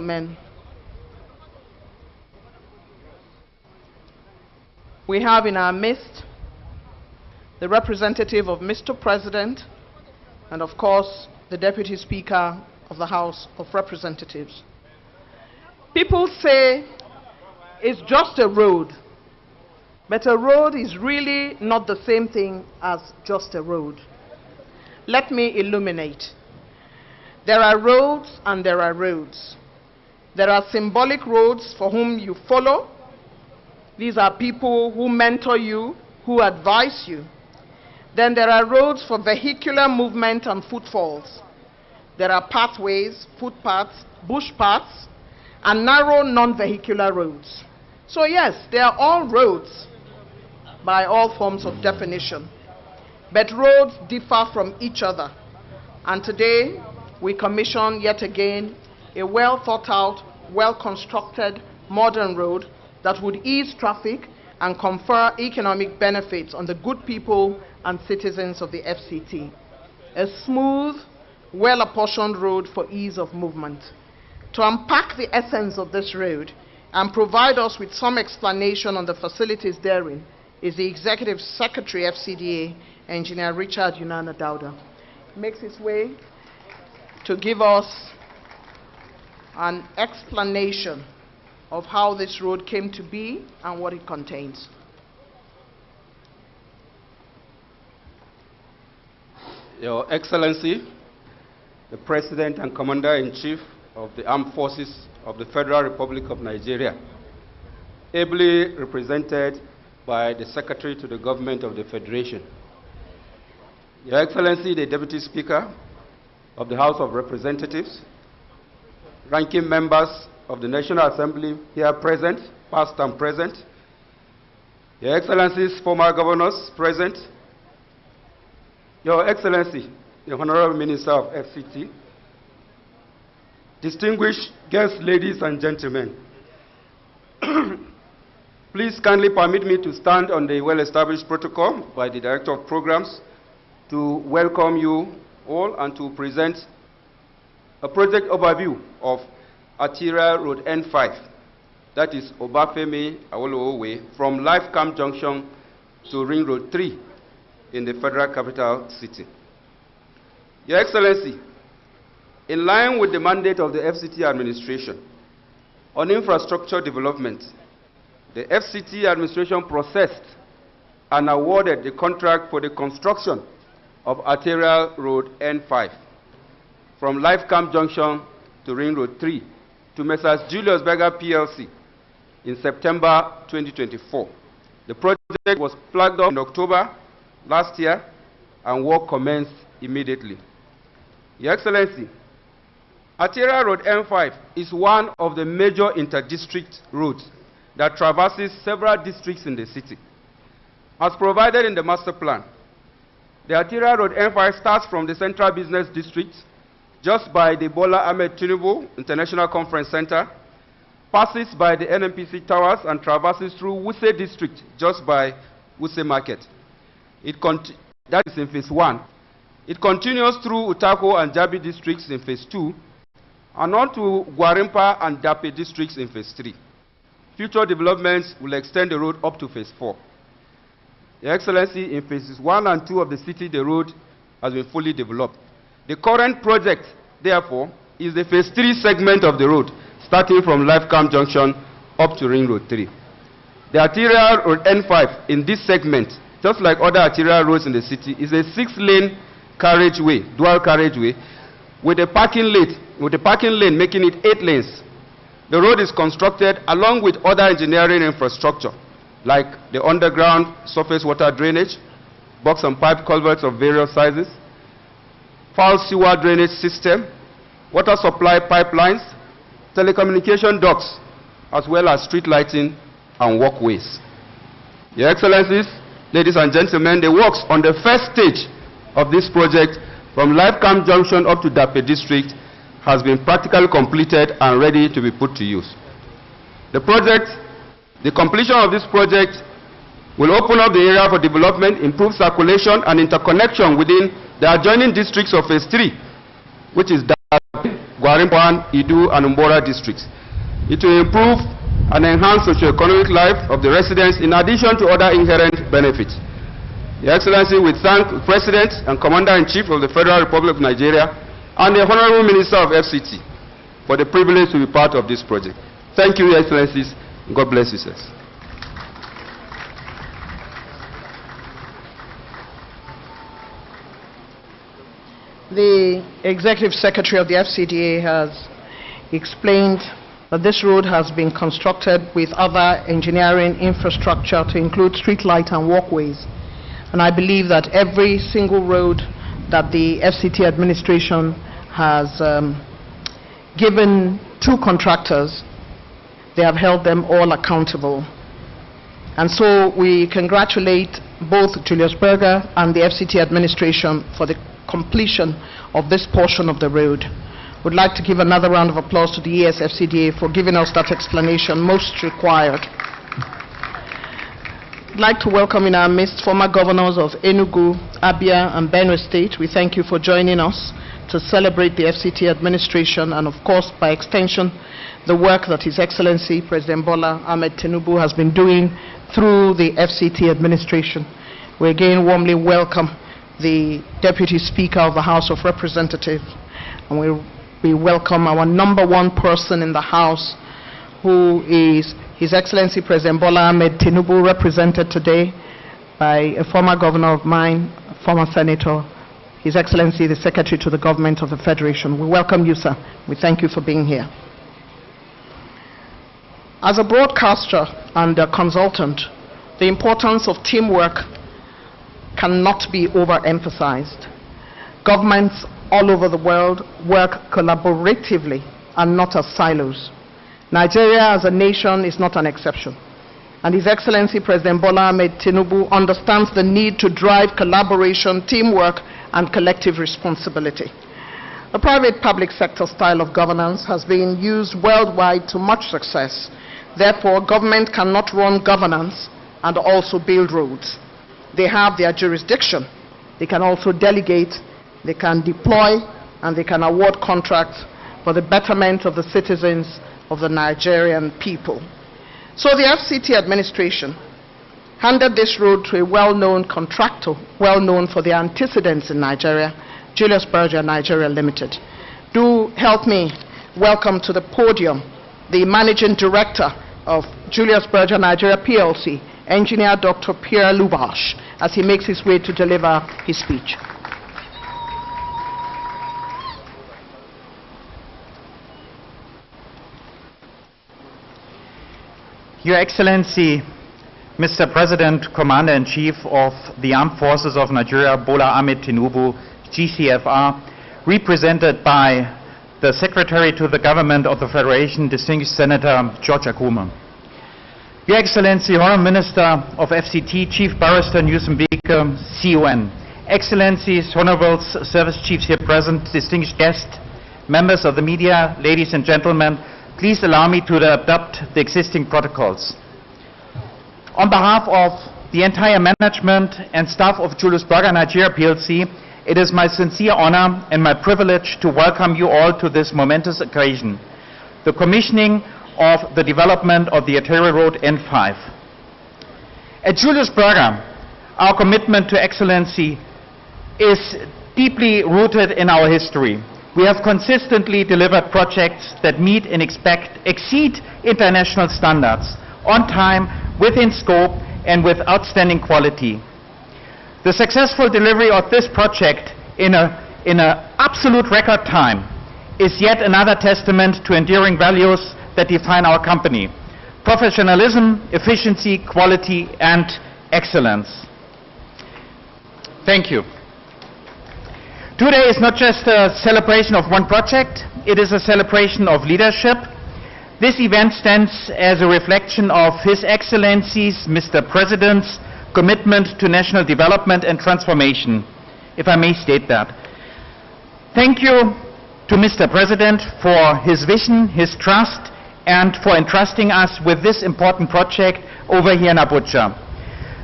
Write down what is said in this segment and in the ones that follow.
Men. We have in our midst the representative of Mr. President and, of course, the Deputy Speaker of the House of Representatives. People say it's just a road, but a road is really not the same thing as just a road. Let me illuminate. There are roads and there are roads. There are symbolic roads for whom you follow. These are people who mentor you, who advise you. Then there are roads for vehicular movement and footfalls. There are pathways, footpaths, bush paths, and narrow non-vehicular roads. So yes, they are all roads by all forms of definition. But roads differ from each other. And today, we commission yet again a well-thought-out, well-constructed, modern road that would ease traffic and confer economic benefits on the good people and citizens of the FCT. A smooth, well-apportioned road for ease of movement. To unpack the essence of this road and provide us with some explanation on the facilities therein is the Executive Secretary, FCDA, Engineer Richard Yunana Dauda. He makes his way to give us an explanation of how this road came to be and what it contains. Your Excellency, the President and Commander-in-Chief of the Armed Forces of the Federal Republic of Nigeria, ably represented by the Secretary to the Government of the Federation. Your Excellency, the Deputy Speaker of the House of Representatives, ranking members of the National Assembly here present, past and present, Your Excellencies, former governors present, Your Excellency, the Honorable Minister of FCT, distinguished guests, ladies and gentlemen, please kindly permit me to stand on the well-established protocol by the Director of Programs to welcome you all and to present a project overview of Arterial Road N5, that is Obafemi Awolowo Way, from Life Camp Junction to Ring Road 3 in the Federal Capital City. Your Excellency, in line with the mandate of the FCT administration on infrastructure development, the FCT administration processed and awarded the contract for the construction of Arterial Road N5 from Life Camp Junction to Ring Road 3 to Messrs. Julius Berger PLC in September 2024. The project was flagged up in October last year and work commenced immediately. Your Excellency, Arterial Road N5 is one of the major inter-district roads that traverses several districts in the city. As provided in the master plan, the Arterial Road N5 starts from the Central Business District, just by the Bola Ahmed Tinubu International Conference Center, passes by the NNPC Towers and traverses through Wuse District, just by Wuse Market. That is in phase 1. It continues through Utako and Jabi districts in phase 2, and on to Gwarimpa and Dape districts in phase 3. Future developments will extend the road up to phase 4. Your Excellency, in phases 1 and 2 of the city, the road has been fully developed. The current project, therefore, is the phase 3 segment of the road, starting from Life Camp Junction up to Ring Road 3. The Arterial Road N5 in this segment, just like other arterial roads in the city, is a 6-lane carriageway, dual carriageway, with a parking lane making it 8 lanes. The road is constructed along with other engineering infrastructure, like the underground surface water drainage, box and pipe culverts of various sizes, foul sewer drainage system, water supply pipelines, telecommunication ducts, as well as street lighting and walkways. Your Excellencies, ladies and gentlemen, the works on the first stage of this project from Life Camp Junction up to Dape District has been practically completed and ready to be put to use. The completion of this project will open up the area for development, improve circulation and interconnection within the adjoining districts of phase 3, which is Dape, Gwarimpan, Idu, and Umbora districts. It will improve and enhance socio-economic life of the residents in addition to other inherent benefits. Your Excellency, we thank the President and Commander-in-Chief of the Federal Republic of Nigeria and the Honorable Minister of FCT for the privilege to be part of this project. Thank you, Your Excellencies. God bless you, sirs. The Executive Secretary of the FCDA has explained that this road has been constructed with other engineering infrastructure to include street light and walkways. And I believe that every single road that the FCT administration has given to contractors, they have held them all accountable. And so we congratulate both Julius Berger and the FCT administration for the completion of this portion of the road. Would like to give another round of applause to the ESFCDA for giving us that explanation most required. I'd like to welcome in our midst former governors of Enugu, Abia, and Benue State. We thank you for joining us to celebrate the FCT administration and, of course, by extension, the work that His Excellency President Bola Ahmed Tinubu has been doing through the FCT administration. We again warmly welcome the Deputy Speaker of the House of Representatives, and we welcome our number one person in the House, who is His Excellency President Bola Ahmed Tinubu, represented today by a former governor of mine, a former senator, His Excellency the Secretary to the Government of the Federation. We welcome you, sir. We thank you for being here. As a broadcaster and a consultant, the importance of teamwork cannot be overemphasized. Governments all over the world work collaboratively and not as silos. Nigeria as a nation is not an exception. And His Excellency President Bola Ahmed Tinubu understands the need to drive collaboration, teamwork, and collective responsibility. The private-public sector style of governance has been used worldwide to much success. Therefore, government cannot run governance and also build roads. They have their jurisdiction. They can also delegate, they can deploy, and they can award contracts for the betterment of the citizens of the Nigerian people. So the FCT administration handed this road to a well-known contractor, well-known for their antecedents in Nigeria, Julius Berger Nigeria Limited. Do help me welcome to the podium the Managing Director of Julius Berger Nigeria PLC, Engineer Dr. Pierre Lubash, as he makes his way to deliver his speech. Your Excellency, Mr. President, Commander-in-Chief of the Armed Forces of Nigeria, Bola Ahmed Tinubu, GCFR, represented by the Secretary to the Government of the Federation, Distinguished Senator George Akume. Your Excellency, Honourable Minister of FCT, Chief Barrister Newsembeke, CON, Excellencies, Honourable Service Chiefs here present, distinguished guests, members of the media, ladies and gentlemen, please allow me to adopt the existing protocols. On behalf of the entire management and staff of Julius Berger Nigeria PLC, it is my sincere honor and my privilege to welcome you all to this momentous occasion, the commissioning of the development of the arterial road N5. At Julius Berger, our commitment to excellency is deeply rooted in our history. We have consistently delivered projects that meet and exceed international standards, on time, within scope, and with outstanding quality. The successful delivery of this project in an absolute record time is yet another testament to enduring values that define our company: professionalism, efficiency, quality, and excellence. Thank you. Today is not just a celebration of one project, it is a celebration of leadership. This event stands as a reflection of His Excellency's, Mr. President's, commitment to national development and transformation, if I may state that. Thank you to Mr. President for his vision, his trust, and for entrusting us with this important project over here in Abuja.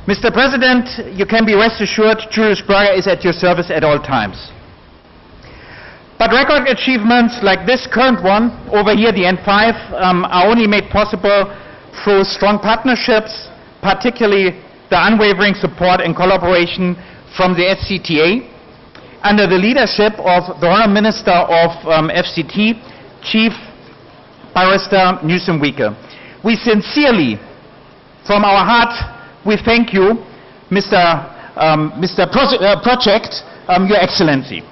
Mr. President, you can be rest assured Julius Berger is at your service at all times. But But record achievements like this current one, over here, the N5, are only made possible through strong partnerships, particularly the unwavering support and collaboration from the FCTA, under the leadership of the Honourable Minister of FCT, Chief Barrister Newsom Wieke. We sincerely, from our heart, we thank you, Mr. Project, Your Excellency.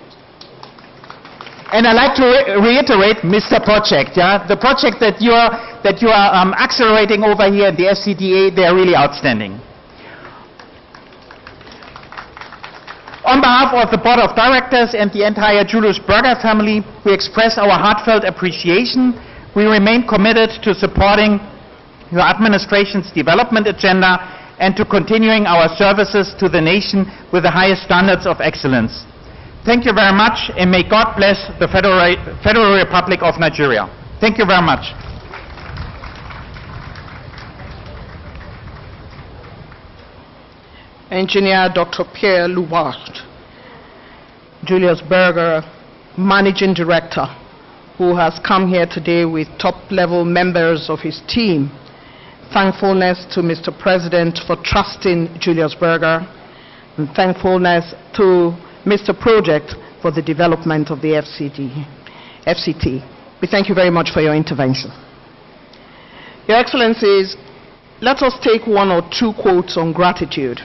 And I'd like to reiterate, Mr. Project, yeah, the project that you are accelerating over here at the FCTA, they are really outstanding. On behalf of the Board of Directors and the entire Julius Berger family, we express our heartfelt appreciation. We remain committed to supporting your administration's development agenda and to continuing our services to the nation with the highest standards of excellence. Thank you very much, and may God bless the Federal Republic of Nigeria. Thank you very much. Engineer Dr. Pierre Loubart, Julius Berger, Managing Director, who has come here today with top-level members of his team. Thankfulness to Mr. President for trusting Julius Berger, and thankfulness to Mr. Project for the development of the FCT. We thank you very much for your intervention. Your Excellencies, let us take one or two quotes on gratitude.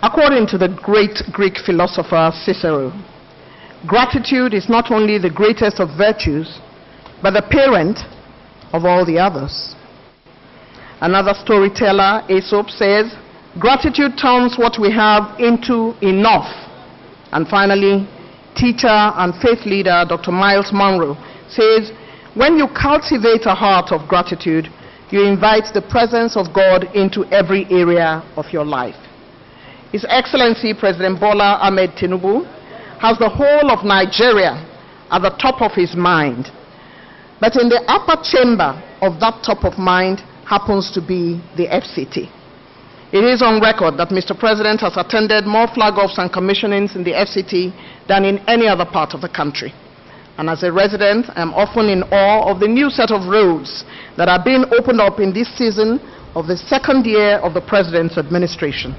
According to the great Greek philosopher Cicero, gratitude is not only the greatest of virtues, but the parent of all the others. Another storyteller, Aesop, says, gratitude turns what we have into enough. And finally, teacher and faith leader Dr. Miles Monroe says, when you cultivate a heart of gratitude, you invite the presence of God into every area of your life. His Excellency President Bola Ahmed Tinubu has the whole of Nigeria at the top of his mind. But in the upper chamber of that top of mind happens to be the FCT. It is on record that Mr. President has attended more flag-offs and commissionings in the FCT than in any other part of the country. And as a resident, I am often in awe of the new set of roads that are being opened up in this season of the second year of the President's administration.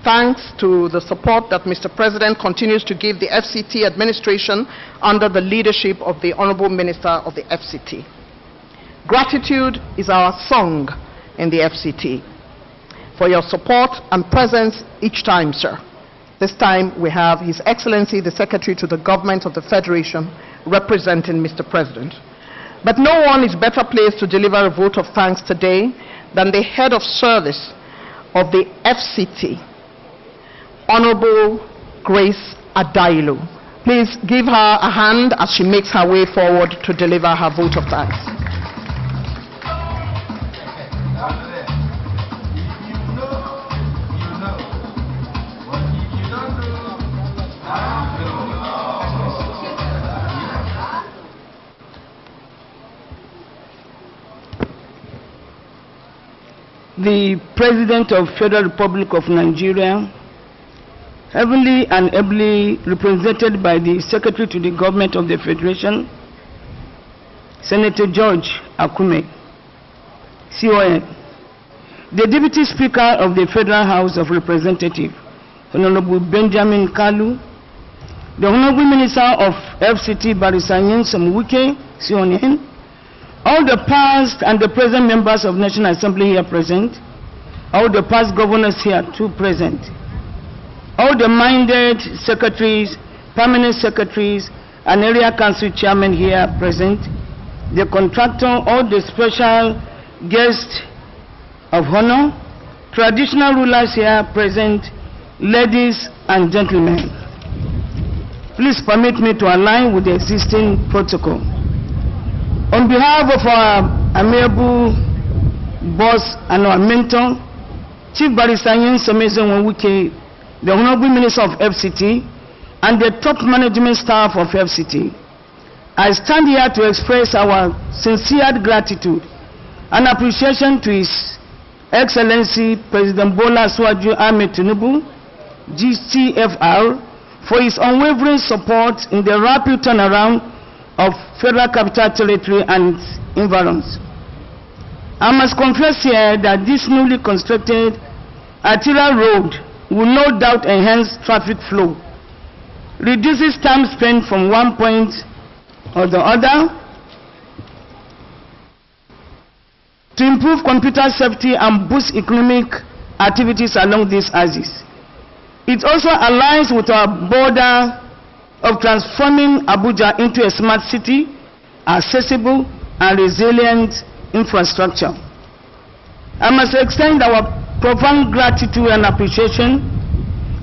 Thanks to the support that Mr. President continues to give the FCT administration under the leadership of the Honorable Minister of the FCT. Gratitude is our song in the FCT for your support and presence each time, sir. This time we have His Excellency the Secretary to the Government of the Federation representing Mr. President. But no one is better placed to deliver a vote of thanks today than the head of service of the FCT, Honorable Grace Adailu. Please give her a hand as she makes her way forward to deliver her vote of thanks. The President of Federal Republic of Nigeria, heavily and ably represented by the Secretary to the Government of the Federation, Senator George Akume, CON, the Deputy Speaker of the Federal House of Representatives, Honorable Benjamin Kalu, the Honorable Minister of FCT, Barrister Nyesom Wieke, CON, all the past and the present members of National Assembly here present, all the past governors here too present, all the minded secretaries, permanent secretaries, and area council chairmen here present, the contractor, all the special guests of honor, traditional rulers here present, ladies and gentlemen. Please permit me to align with the existing protocol. On behalf of our amiable boss and our mentor, Chief Barrister Nyesom Wieke, the Honorable Minister of FCT, and the top management staff of FCT, I stand here to express our sincere gratitude and appreciation to His Excellency President Bola Ahmed Tinubu, GCFR, for his unwavering support in the rapid turnaround of Federal Capital Territory and its environs. I must confess here that this newly constructed arterial road will no doubt enhance traffic flow, reduces time spent from one point or the other, to improve computer safety and boost economic activities along these axes. It also aligns with our border of transforming Abuja into a smart city, accessible and resilient infrastructure. I must extend our profound gratitude and appreciation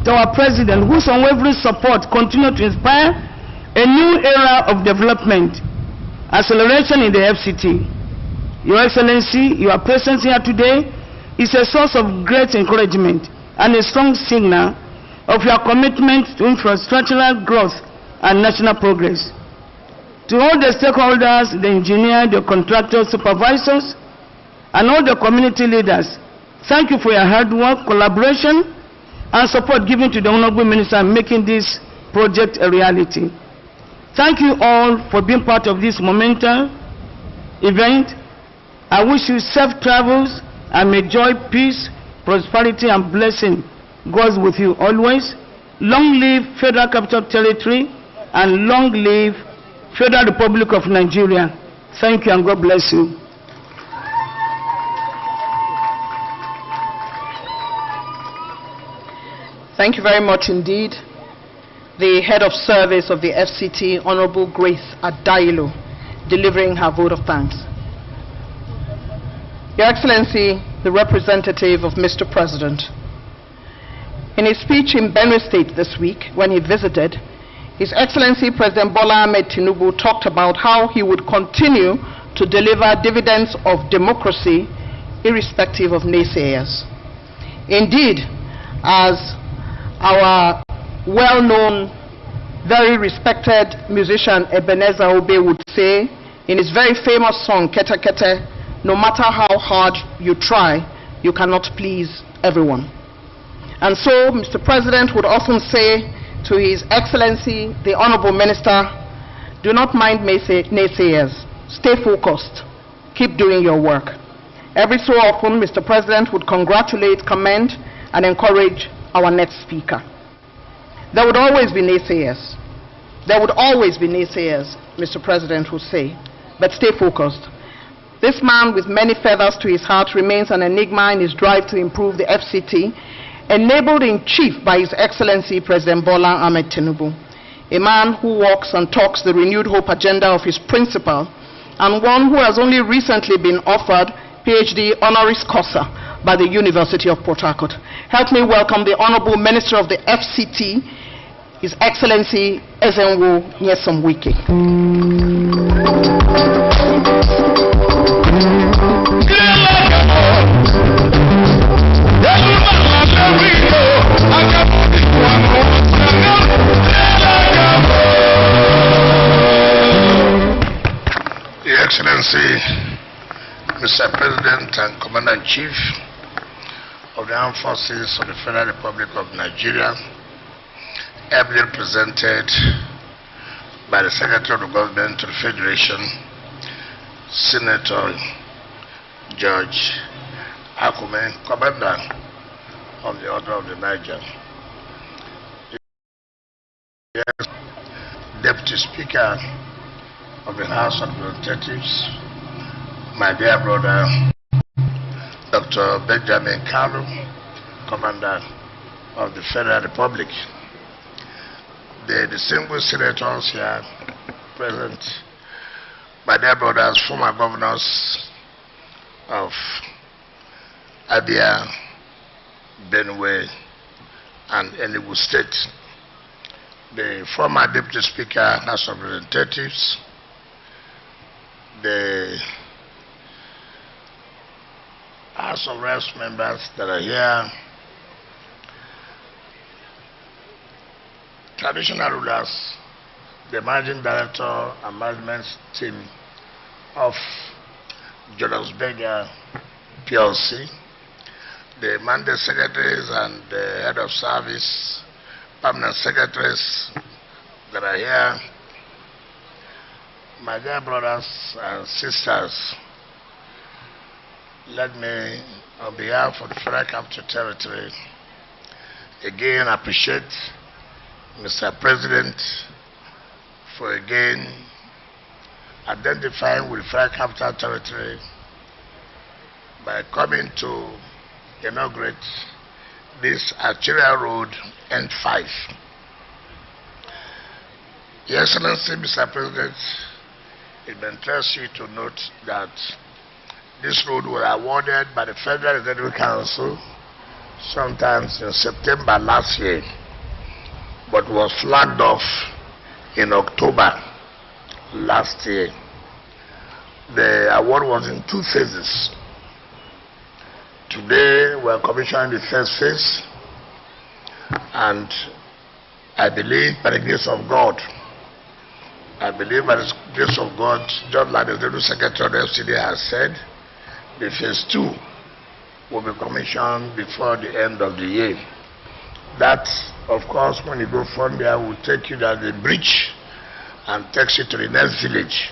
to our President, whose unwavering support continues to inspire a new era of development, acceleration in the FCT. Your Excellency, your presence here today is a source of great encouragement and a strong signal of your commitment to infrastructural growth and national progress. To all the stakeholders, the engineers, the contractors, supervisors, and all the community leaders, thank you for your hard work, collaboration, and support given to the Honorable Minister in making this project a reality. Thank you all for being part of this momentous event. I wish you safe travels and may joy, peace, prosperity, and blessing goes with you always. Long live Federal Capital Territory and long live Federal Republic of Nigeria. Thank you and God bless you. Thank you very much indeed. The Head of Service of the FCT, Honorable Grace Adailo, delivering her vote of thanks. Your Excellency, the representative of Mr. President, in his speech in Benue State this week when he visited, His Excellency President Bola Ahmed Tinubu talked about how he would continue to deliver dividends of democracy irrespective of naysayers. Indeed, as our well-known, very respected musician Ebenezer Obey would say in his very famous song, Kete Kete, no matter how hard you try, you cannot please everyone. And so, Mr. President would often say to His Excellency, the Honorable Minister, do not mind naysayers. Stay focused. Keep doing your work. Every so often, Mr. President would congratulate, commend, and encourage our next speaker. There would always be naysayers. There would always be naysayers, Mr. President would say, but stay focused. This man with many feathers to his heart remains an enigma in his drive to improve the FCT, enabled in chief by His Excellency President Bola Ahmed Tinubu, a man who walks and talks the renewed hope agenda of his principal, and one who has only recently been offered PhD honoris causa by the University of Port Harcourt. Help me welcome the Honorable Minister of the FCT, His Excellency Ezenwo Nyesom Wike. Your Excellency, Mr. President and Commander-in-Chief of the Armed Forces of the Federal Republic of Nigeria, ably represented by the Secretary of the Government to the Federation, Senator George Akume, Commander of the Order of the Niger. Yes, Deputy Speaker of the House of Representatives, my dear brother, Dr. Benjamin Kalu, Commander of the Federal Republic, the distinguished senators here present, my dear brothers, former governors of Abia, Benue, and Enugu State, the former Deputy Speaker, House of Representatives, the House of Reps members that are here, traditional rulers, the Managing Director and Management Team of Julius Berger PLC, the Mandate Secretaries and the Head of Service permanent secretaries that are here, my dear brothers and sisters, let me, on behalf of the Federal Capital Territory, again appreciate Mr. President for again identifying with the Federal Capital Territory by coming to inaugurate this arterial road N5. Your Excellency, Mr. President, it may interest you to note that this road was awarded by the Federal Executive Council sometimes in September last year, but was flagged off in October last year. The award was in 2 phases. Today we are commissioning the first phase, and I believe by the grace of God, just like the Executive Secretary of the FCD has said, the phase 2 will be commissioned before the end of the year. That, of course, when you go from there, will take you down the bridge and takes you to the next village.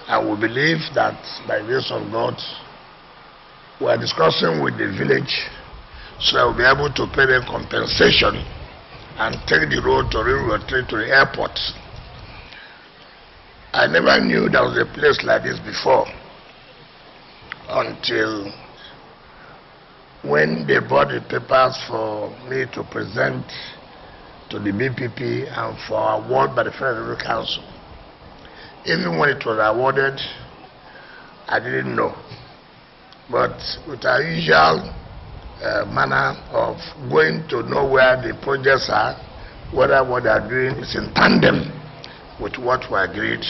And we believe that by the grace of God, we are discussing with the village so that we'll be able to pay them compensation and take the road to railroad train to the airport. I never knew there was a place like this before until when they brought the papers for me to present to the BPP and for award by the Federal Council. Even when it was awarded, I didn't know. But with our usual manner of going to know where the projects are, whether what they are doing is in tandem with what we agreed.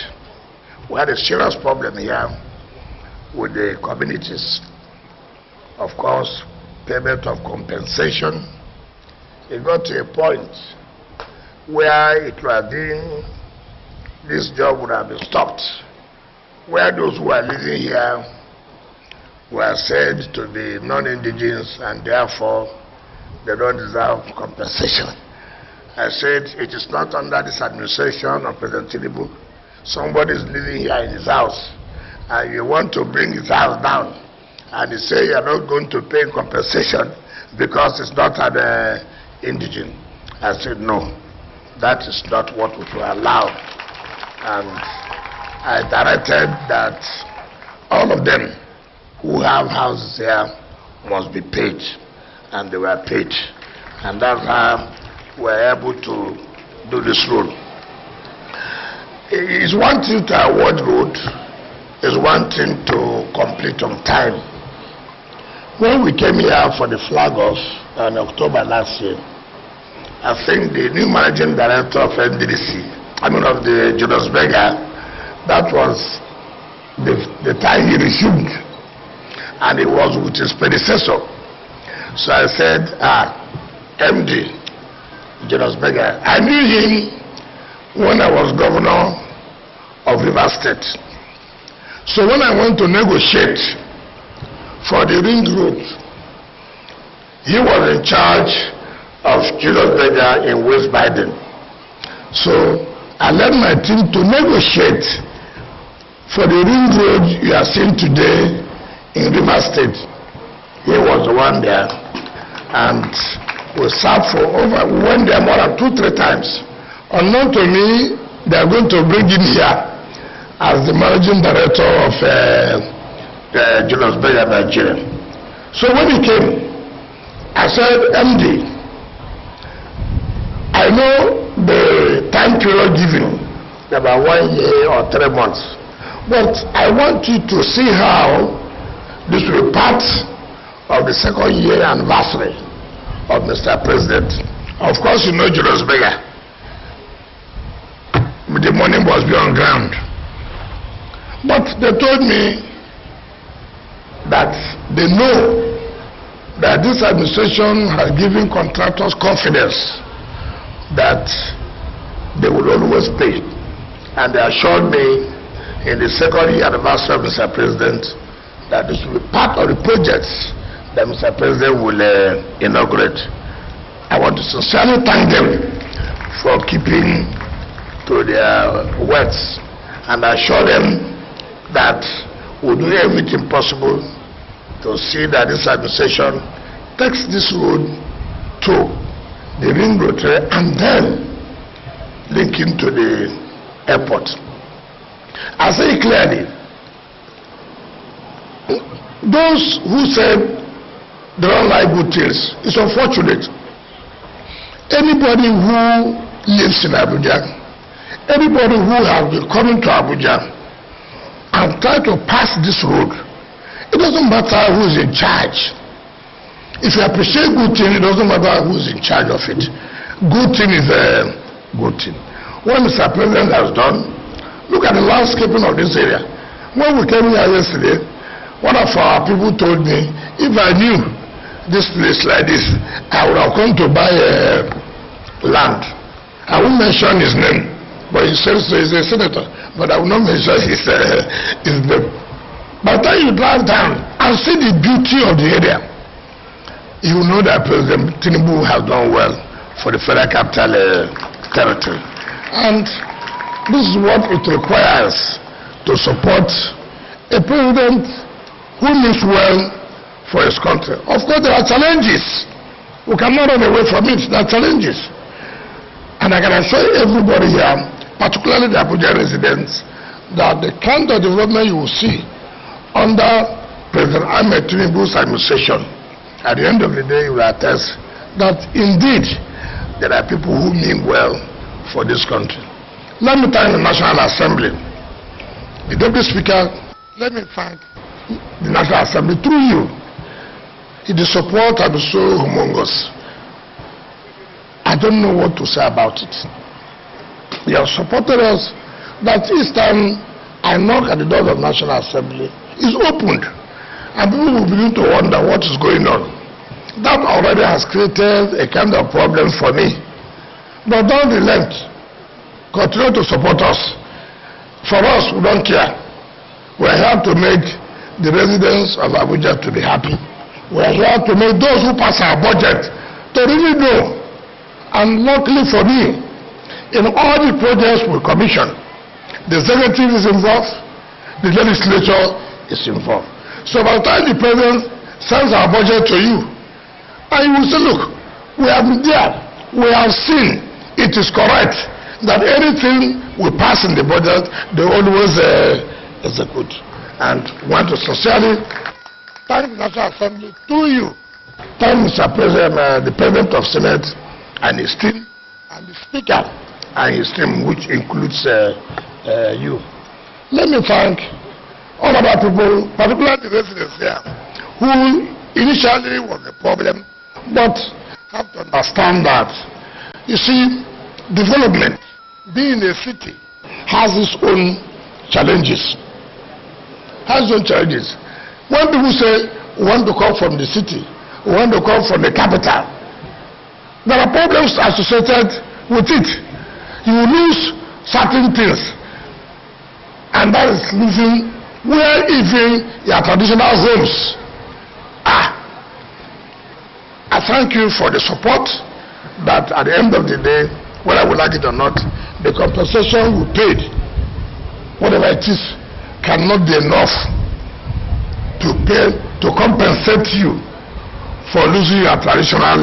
We had a serious problem here with the communities. Of course, payment of compensation. It got to a point where it was doing, this job would have been stopped, where those who are living here were said to be non-indigenous and therefore they don't deserve compensation. I said it is not under this administration of President Tinubu. Somebody is living here in his house and you want to bring his house down and you say you are not going to pay compensation because it's not an indigent. I said no, that is not what we will allow. And I directed that all of them who have houses here must be paid, and they were paid. And that's how we were able to do this road. It's one thing to award road, it's one thing to complete on time. When we came here for the flag off in October last year, I think the new managing director of NDDC, of the Julius Berger, that was the time he resumed. And it was with his predecessor. So I said, MD, Julius Berger, I knew him when I was governor of Rivers State. So when I went to negotiate for the ring road, he was in charge of Julius Berger in West Biden. So I led my team to negotiate for the ring road you are seeing today in Rivers State. He was the one there, and we sat for we went there more than 2-3 times. Unknown to me, they are going to bring him here as the managing director of Julius Berger Nigeria. So when he came, I said, MD, I know the time period given, about 1 year or 3 months, but I want you to see how this will be part of the 2nd year anniversary of Mr. President. Of course, you know Julius Berger. The money must be on ground. But they told me that they know that this administration has given contractors confidence that they will always pay. And they assured me in the 2nd year anniversary of Mr. President that this will be part of the projects that Mr. President will inaugurate. I want to sincerely thank them for keeping to their words, and assure them that we'll do everything possible to see that this administration takes this road to the ring road and then link into the airport. I say clearly, those who said they don't like good things, it's unfortunate. Anybody who lives in Abuja, anybody who has been coming to Abuja and try to pass this road, it doesn't matter who is in charge. If you appreciate good thing, it doesn't matter who is in charge of it. Good thing is a good thing. What Mr. President has done, look at the landscaping of this area. When we came here yesterday, one of our people told me, if I knew this place like this, I would have come to buy land. I won't mention his name, but he says he's a senator, but I will not mention his name. By the time you drive down and see the beauty of the area, you know that President Tinubu has done well for the Federal Capital Territory. And this is what it requires to support a president who means well for his country. Of course, there are challenges. We cannot run away from it. There are challenges. And I can assure everybody here, particularly the Abuja residents, that the kind of development you will see under President Ahmed Tinubu's administration, at the end of the day, you will attest that indeed there are people who mean well for this country. Let me thank the National Assembly. The Deputy Speaker, let me thank the National Assembly through you. The support has been so humongous. I don't know what to say about it. You have supported us that each time I knock at the door of the National Assembly, it's opened. And people will begin to wonder what is going on. That already has created a kind of problem for me. But don't relent. Continue to support us. For us, we don't care. We are here to make the residents of Abuja to be happy. We are here to make those who pass our budget to really know. And luckily for me, in all the projects we commission, the executive is involved, the legislature is involved. So by the time the president sends our budget to you, and you will say, look, we have been there, we have seen it is correct that anything we pass in the budget, they always execute. And want to sincerely thank the National Assembly through you. Thank Mr. President, the President of Senate and his team, and the Speaker and his team, which includes you. Let me thank all other people, particularly the residents here, who initially was a problem, but have to understand that, you see, development, being a city, has its own challenges. When people say, we want to come from the city, we want to come from the capital, there are problems associated with it. You lose certain things, and that is losing where even your traditional homes are. I thank you for the support that at the end of the day, whether we like it or not, the compensation we paid, whatever it is, cannot be enough to pay, to compensate you for losing your traditional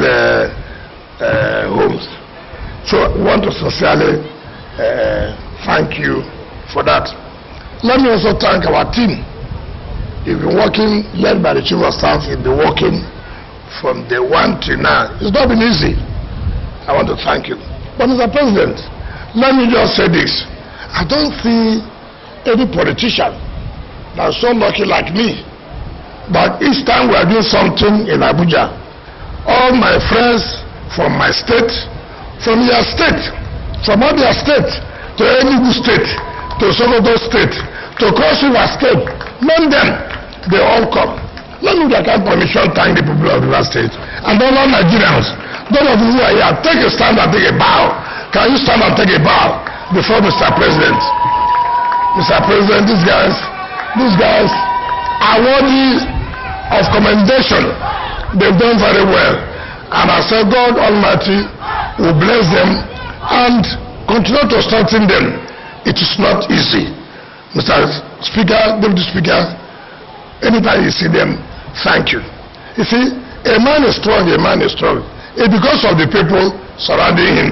homes. So I want to sincerely thank you for that. Let me also thank our team. You've been working, led by the Chief of Staff, you've been working from day one to now. It's not been easy. I want to thank you. But Mr. President, let me just say this. I don't see any politician that's so lucky like me. But each time we are doing something in Abuja, all my friends from my state, from your state, from other state, to Enugu state, to Sokoto state, to Cross River state, name them, they all come. Let me take permission, thank the people of River State, and all Nigerians, those of you who are here, take a stand and take a bow. Can you stand and take a bow before Mr. President? Mr. President, these guys are worthy of commendation. They've done very well. And I say God Almighty will bless them and continue to strengthen them. It is not easy. Mr. Speaker, Deputy Speaker, anytime you see them, thank you. You see, a man is strong, a man is strong. It's because of the people surrounding him.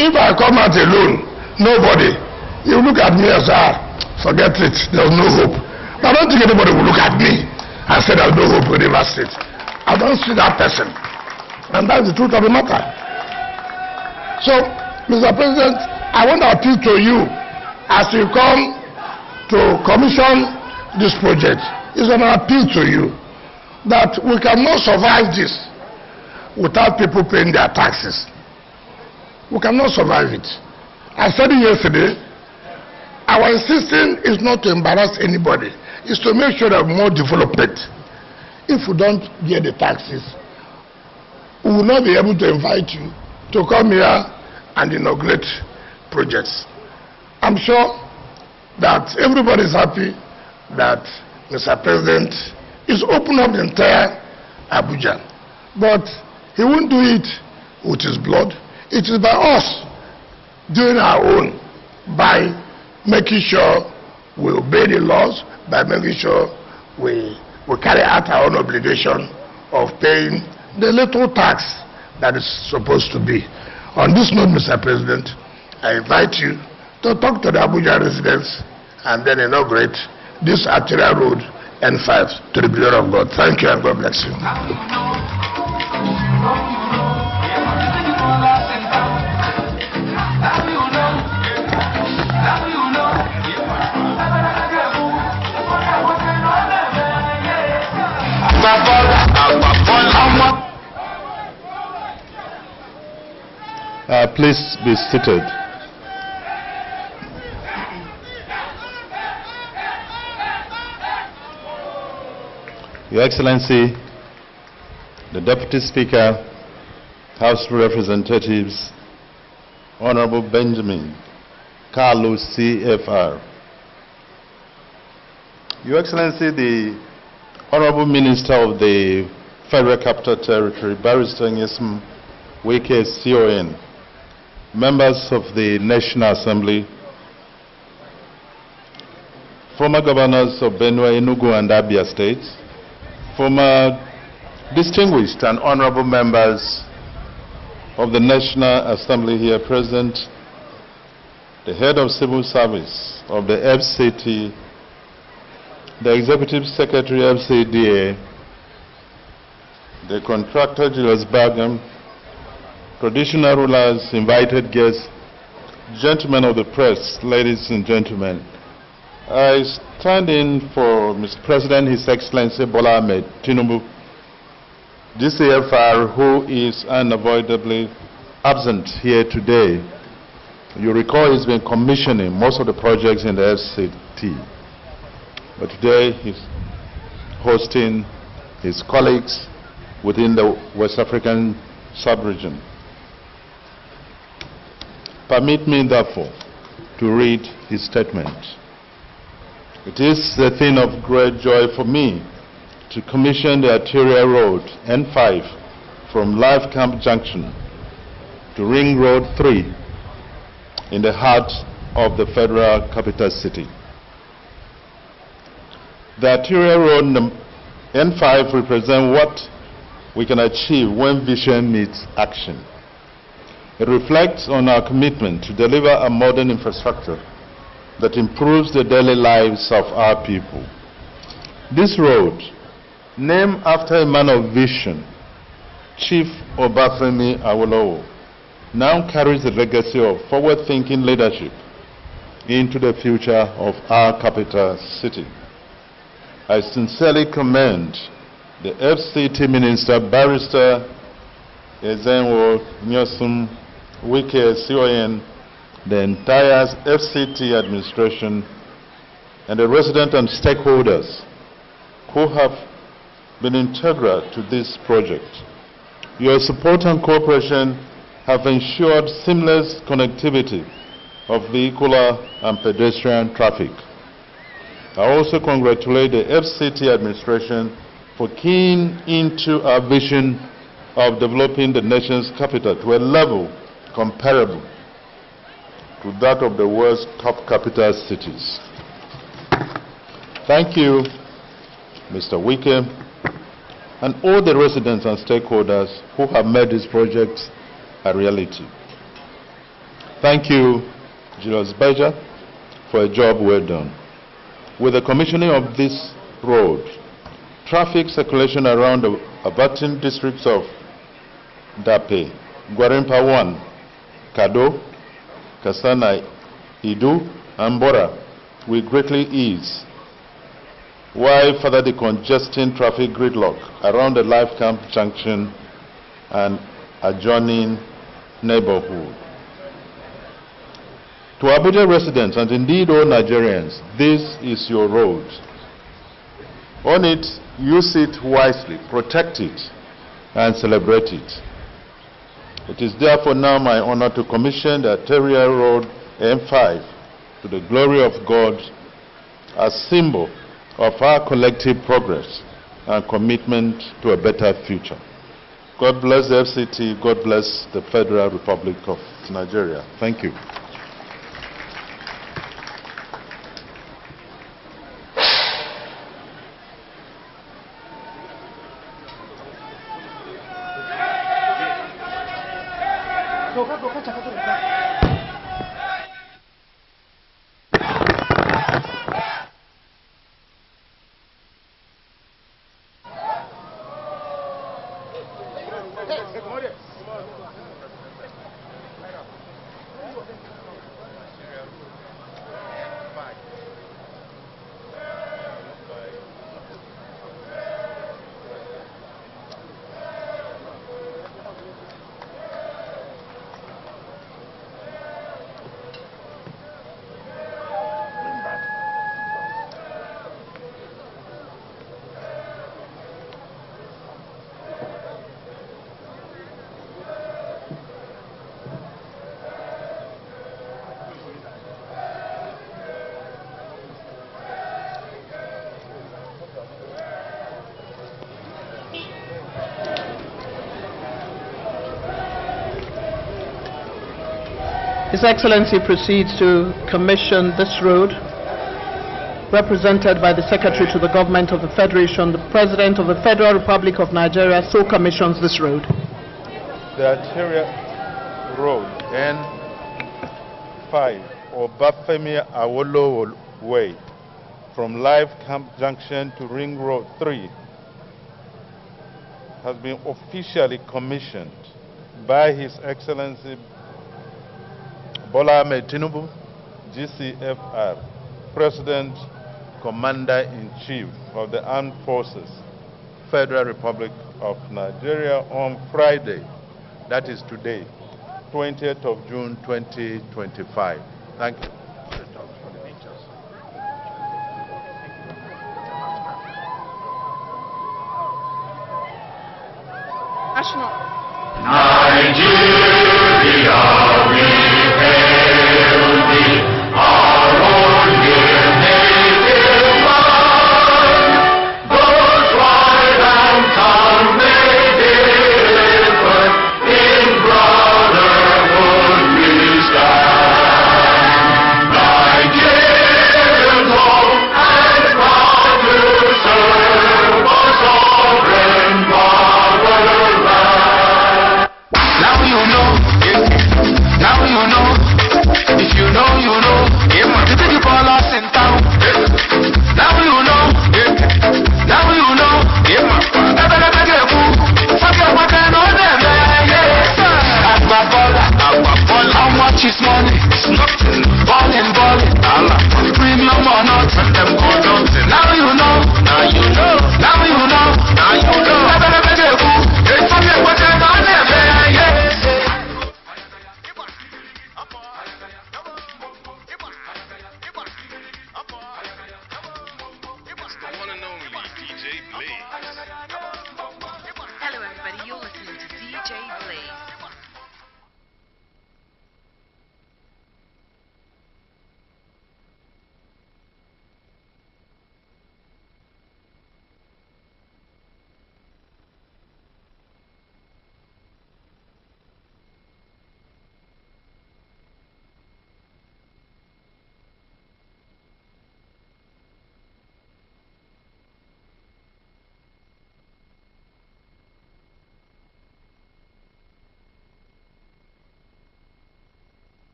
If I come out alone, nobody, you look at me as forget it, there's no hope. But I don't think anybody will look at me and say there's no hope in River State. I don't see that person. And that's the truth of the matter. So, Mr. President, I want to appeal to you as you come to commission this project. It's an appeal to you that we cannot survive this without people paying their taxes. We cannot survive it. I said it yesterday, our insistence is not to embarrass anybody. It's to make sure that more development. If we don't get the taxes, we will not be able to invite you to come here and inaugurate projects. I'm sure that everybody is happy that Mr. President is opening up the entire Abuja. But he won't do it with his blood. It is by us doing our own, by making sure we obey the laws, by making sure we carry out our own obligation of paying the little tax that is supposed to be. On this note, Mr. President, I invite you to talk to the Abuja residents and then inaugurate this arterial road N5 to the glory of God. Thank you and God bless you. Please be seated. Your Excellency, the Deputy Speaker, House of Representatives, Honorable Benjamin Carlos CFR. Your Excellency, the Honorable Minister of the Federal Capital Territory, Barrister Nyesom Wike CON, members of the National Assembly, former governors of Benue, Enugu, and Abia states, former distinguished and honorable members of the National Assembly here present, the head of civil service of the FCT, the executive secretary FCDA, the contractor Julius Bergam, traditional rulers, invited guests, gentlemen of the press, ladies and gentlemen. I stand in for Mr. President, His Excellency Bola Ahmed Tinubu, GCFR, who is unavoidably absent here today. You recall he's been commissioning most of the projects in the FCT. But today he's hosting his colleagues within the West African sub-region. Permit me, therefore, to read his statement. It is a thing of great joy for me to commission the arterial road N5 from Life Camp Junction to Ring Road 3 in the heart of the federal capital city. The arterial road N5 represents what we can achieve when vision meets action. It reflects on our commitment to deliver a modern infrastructure that improves the daily lives of our people. This road, named after a man of vision, Chief Obafemi Awolowo, now carries the legacy of forward-thinking leadership into the future of our capital city. I sincerely commend the FCT Minister, Barrister Nyesom Wike CON, the entire FCT administration, and the residents and stakeholders who have been integral to this project. Your support and cooperation have ensured seamless connectivity of vehicular and pedestrian traffic. I also congratulate the FCT administration for keying into our vision of developing the nation's capital to a level comparable to that of the world's top capital cities. Thank you, Mr. Wike, and all the residents and stakeholders who have made this project a reality. Thank you, Julius Berger, for a job well done. With the commissioning of this road, traffic circulation around the abutting districts of Dape, Gwarimpa 1, Kado, Kasana, Idu, and Bora will greatly ease, while further decongesting traffic gridlock around the Life Camp Junction and adjoining neighborhood. To Abuja residents and indeed all Nigerians, this is your road. On it, use it wisely, protect it, and celebrate it. It is therefore now my honor to commission the Arterial Road M5 to the glory of God as symbol of our collective progress and commitment to a better future. God bless the FCT, God bless the Federal Republic of Nigeria. Thank you. His Excellency proceeds to commission this road, represented by the Secretary to the Government of the Federation. The President of the Federal Republic of Nigeria so commissions this road. The Arterial Road N5 or Bafemi Awolowo Way from Life Camp Junction to Ring Road 3 has been officially commissioned by His Excellency Bola Ahmed Tinubu, GCFR, President, Commander-in-Chief of the Armed Forces, Federal Republic of Nigeria, on Friday, that is today, 20th of June 2025. Thank you. National. Nigeria.